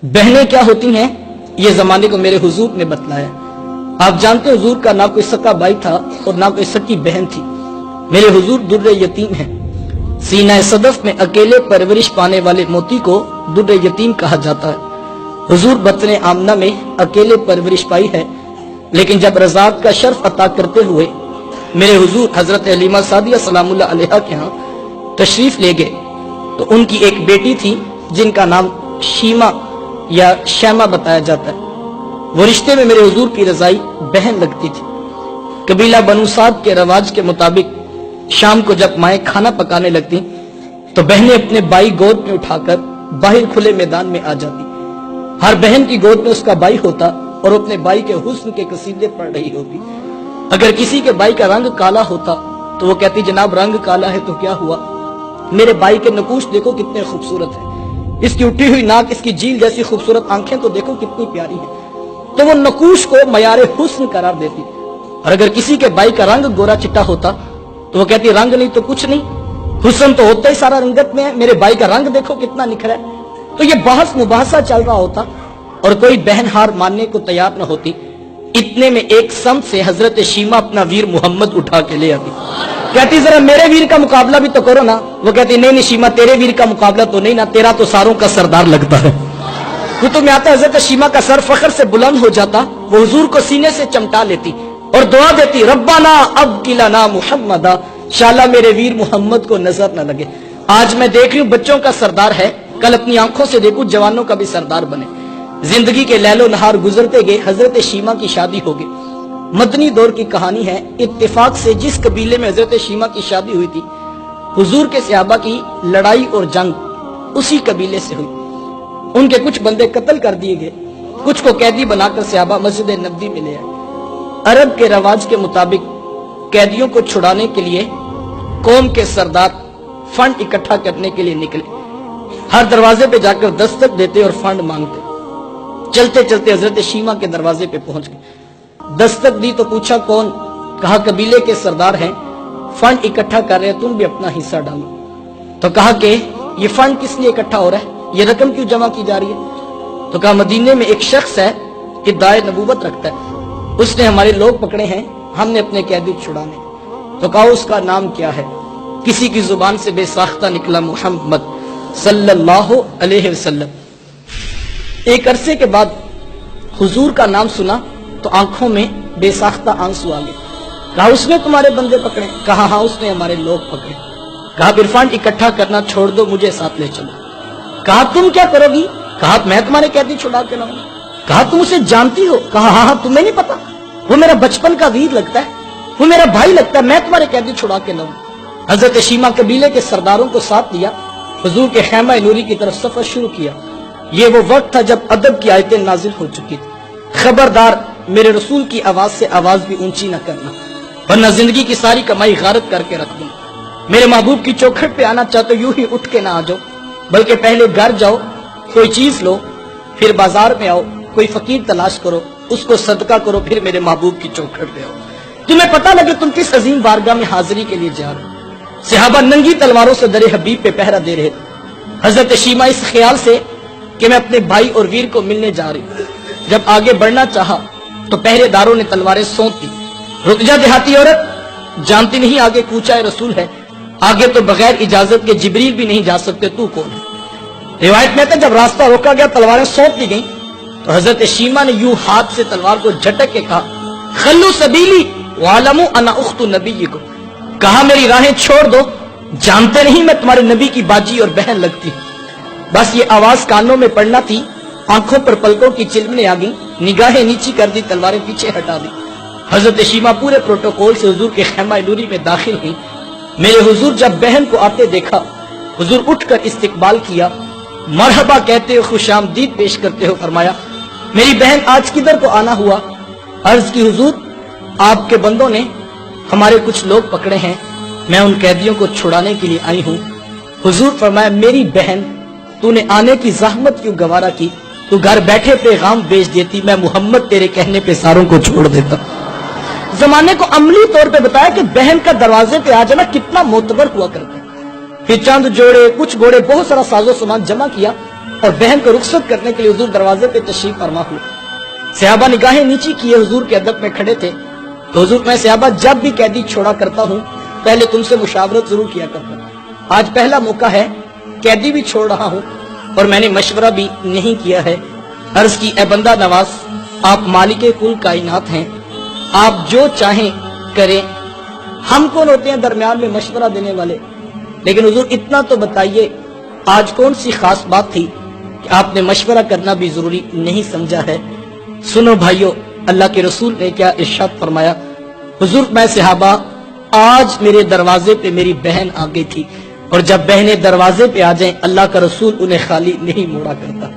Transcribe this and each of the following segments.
बहनें क्या होती हैं ये जमाने को मेरे हुजूर ने बतलाया। आप जानते हैं हुजूर का ना कोई सका भाई था और ना कोई सकी बहन थी। मेरे हुजूर दुर्रे यतीम हैं। सीना सदफ में अकेले परवरिश पाने वाले मोती को दुर्रे यतीम कहा जाता है। हुजूर बतने आमना में अकेले परवरिश पाई है, लेकिन जब रज़ात का शर्फ अता करते हुए मेरे हुजूर हजरत हलीमा सादिया सलामुल्लाह अलैहा के यहाँ तशरीफ ले गए तो उनकी एक बेटी थी जिनका नाम शीमा या शैमा बताया जाता है। वो रिश्ते में मेरे हुजूर की रजाई बहन लगती थी। कबीला बनु साद के रवाज के मुताबिक शाम को जब माएँ खाना पकाने लगती तो बहनें अपने भाई गोद में उठाकर बाहर खुले मैदान में आ जाती। हर बहन की गोद में उसका भाई होता और अपने भाई के हुस्न के कसीदे पढ़ रही होती। अगर किसी के भाई का रंग काला होता तो वो कहती जनाब रंग काला है तो क्या हुआ, मेरे भाई के नकूश देखो कितने खूबसूरत है, इसकी उठी हुई नाक, इसकी झील जैसी खूबसूरत आंखें तो देखो कितनी प्यारी है। तो वो नकूश को मयारे हुस्न करार देती। और अगर किसी के भाई का रंग गोरा चिट्टा होता तो वो कहती रंग नहीं तो कुछ नहीं, हुस्न तो होता ही सारा रंगत में है, मेरे भाई का रंग देखो कितना निखरा है। तो ये बहस मुबाहसा चल रहा होता और कोई बहन हार मानने को तैयार न होती। इतने में एक सम से हजरत शीमा अपना वीर मोहम्मद उठा के ले आती। कहती जरा मेरे वीर का मुकाबला भी तो करो ना। वो कहती नहीं नहीं शीमा तेरे वीर का मुकाबला तो नहीं ना, तेरा तो सारों का सरदार लगता है। कुतुब में आता हजरत शीमा का सर फख्र से बुलंद हो जाता। वो हुजूर को सीने से चमटा लेती और दुआ देती रब्बाना अब किलाना मुहम्मदा, शाला मेरे वीर मोहम्मद को नजर न लगे। आज मैं देख रही हूं बच्चों का सरदार है, कल अपनी आंखों से देखूं जवानों का भी सरदार बने। जिंदगी के लैलो नहार गुजरते गए, हजरत शीमा की शादी हो गई। मदनी दौर की कहानी है। इत्तेफाक से जिस कबीले में हजरत शीमा की शादी हुई थी, हुजूर के सहाबा की लड़ाई और जंग उसी कबीले से हुई। उनके कुछ बंदे कत्ल कर दिए गए, कुछ को कैदी बनाकर सहाबा मस्जिद नबवी में ले आए। अरब के रवाज के मुताबिक कैदियों को छुड़ाने के लिए कौम के सरदार फंड इकट्ठा करने के लिए निकले। हर दरवाजे पे जाकर दस्तक देते और फंड मांगते। चलते चलते हजरत शीमा के दरवाजे पे पहुंच गए। दस्तक दी तो पूछा कौन, कहा कबीले के सरदार हैं, फंड इकट्ठा कर रहे हैं, तुम भी अपना हिस्सा डालो। तो कहा कि ये फंड किस लिए इकट्ठा हो रहा है, ये रकम क्यों जमा की जा रही है। तो कहा मदीने में एक शख्स है कि दाए नबूवत रखता है, उसने हमारे लोग पकड़े हैं, हमने अपने कैदी छुड़ाने। तो कहा उसका नाम क्या है। किसी की जुबान से बेसाख्ता निकला मोहम्मद सल्लल्लाहु अलैहि वसल्लम। एक अरसे के बाद हुजूर का नाम सुना तो आंखों में बेसाख्ता आंसू आ गए। कहा उसने तुम्हारे बंदे पकड़े, कहा हाँ उसने हमारे लोग पकड़े। कहा फिर फंड इकट्ठा करना छोड़ दो, मुझे साथ ले चलो। कहा तुम क्या करोगी, कहा मैं तुम्हारे कैदी छुड़ा के लाऊंगा। कहा तुम उसे जानती हो, कहा हाँ हाँ तुम्हें नहीं पता, वो मेरा बचपन का वीर लगता है, वो मेरा भाई लगता है, मैं तुम्हारे कैदी छुड़ा के लाऊंगा। हजरत शीमा कबीले के सरदारों को साथ लिया, हुजूर के खैमा नूरी की तरफ सफर शुरू किया। ये वो वक्त था जब अदब की आयतें नाजिल हो चुकी थी। खबरदार मेरे रसूल की आवाज से आवाज भी ऊंची न करना, वरना जिंदगी की सारी कमाई गारत करके रख दूंगा। मेरे महबूब की चौखट पे आना चाहते यूं ही उठ के ना आ जाओ, बल्कि पहले घर जाओ, कोई चीज लो, फिर बाजार में आओ, कोई फकीर तलाश करो, उसको सदका करो, फिर मेरे महबूब की चौखट पे आओ। तुम्हें पता लगे तुम किस अजीम बारगाह में हाजिरी के लिए जा रहे हो। सहाबा नंगी तलवारों से दरे हबीब पे पहरा दे रहे थे। हजरत शीमा इस ख्याल से कि मैं अपने भाई और वीर को मिलने जा रही हूं, जब आगे बढ़ना चाहा तो पहरेदारों ने तलवारें सौंप दी। रुक जा देहाती औरत, जानती नहीं आगे कूचा रसूल है, आगे तो बगैर इजाजत के जिब्रील भी नहीं जा सकते, तू कौन है। रिवायत में था जब रास्ता रोका गया, तलवारें सौंप दी गई तो हजरत शीमा ने यूं हाथ से तलवार को झटक के कहा खल्लू सबीली वालमू अना उख्तु नबीयिकुम, कहा मेरी राहें छोड़ दो, जानते नहीं मैं तुम्हारे नबी की बाजी और बहन लगती। बस ये आवाज कानों में पड़ना थी, आंखों पर पलकों की चिलमने आ गई, निगाहें नीची कर दी, तलवारें पीछे हटा दी। हजरत शीमा पूरे प्रोटोकॉल से हुजूर के खैमा नूरी में दाखिल हुई। मेरे हुजूर जब बहन को आते देखा, हुजूर उठकर इस्तकबाल किया, मरहबा कहते हो, खुशामदीद पेश करते हो। फरमाया मेरी बहन आज किधर को आना हुआ। अर्ज की हुजूर आपके बंदों ने हमारे कुछ लोग पकड़े हैं, मैं उन कैदियों को छुड़ाने के लिए आई हूँ। हुजूर फरमाया मेरी बहन तूने आने की जहमत क्यों गवारा की, तू घर बैठे पैगाम भेज देती, मैं मोहम्मद तेरे कहने पे सारों को छोड़ देता। जमाने को अमली तौर पे बताया कि बहन का दरवाजे पे आ जाना कितना मोतबर हुआ करता है। फिर चंद जोड़े, कुछ घोड़े, बहुत सारा साजो सामान जमा किया اور بہن کو رخصت کرنے کے لیے حضور دروازے پہ تشریف فرما ہوئے. صحابہ نگاہیں نیچی کیے حضور کے ادب میں کھڑے تھے. تو حضور میں صحابہ جب بھی قیدی چھوڑا کرتا ہوں پہلے تم سے مشاورت ضرور کیا کرتا ہوں. آج پہلا موقع ہے, قیدی بھی چھوڑ رہا ہوں اور میں نے مشورہ بھی نہیں کیا ہے. عرض کی, اے بندہ نواز, آپ مالک کل کائنات ہیں, آپ جو چاہیں کریں. ہم کون ہوتے ہیں درمیان میں مشورہ دینے والے؟ لیکن حضور اتنا تو بتائیے, آج کون سی خاص بات تھی کہ آپ نے مشورہ کرنا بھی ضروری نہیں سمجھا ہے؟ سنو بھائیو, اللہ کے رسول نے کیا ارشاد فرمایا. حضور میں صحابہ, آج میرے دروازے پہ میری بہن آ گئی تھی, اور جب بہنیں دروازے پہ آ جائیں اللہ کا رسول انہیں خالی نہیں موڑا کرتا.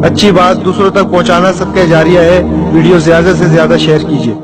اچھی بات دوسروں تک پہنچانا صدقہ جاریہ ہے. ویڈیو زیادہ سے زیادہ شیئر کیجیے.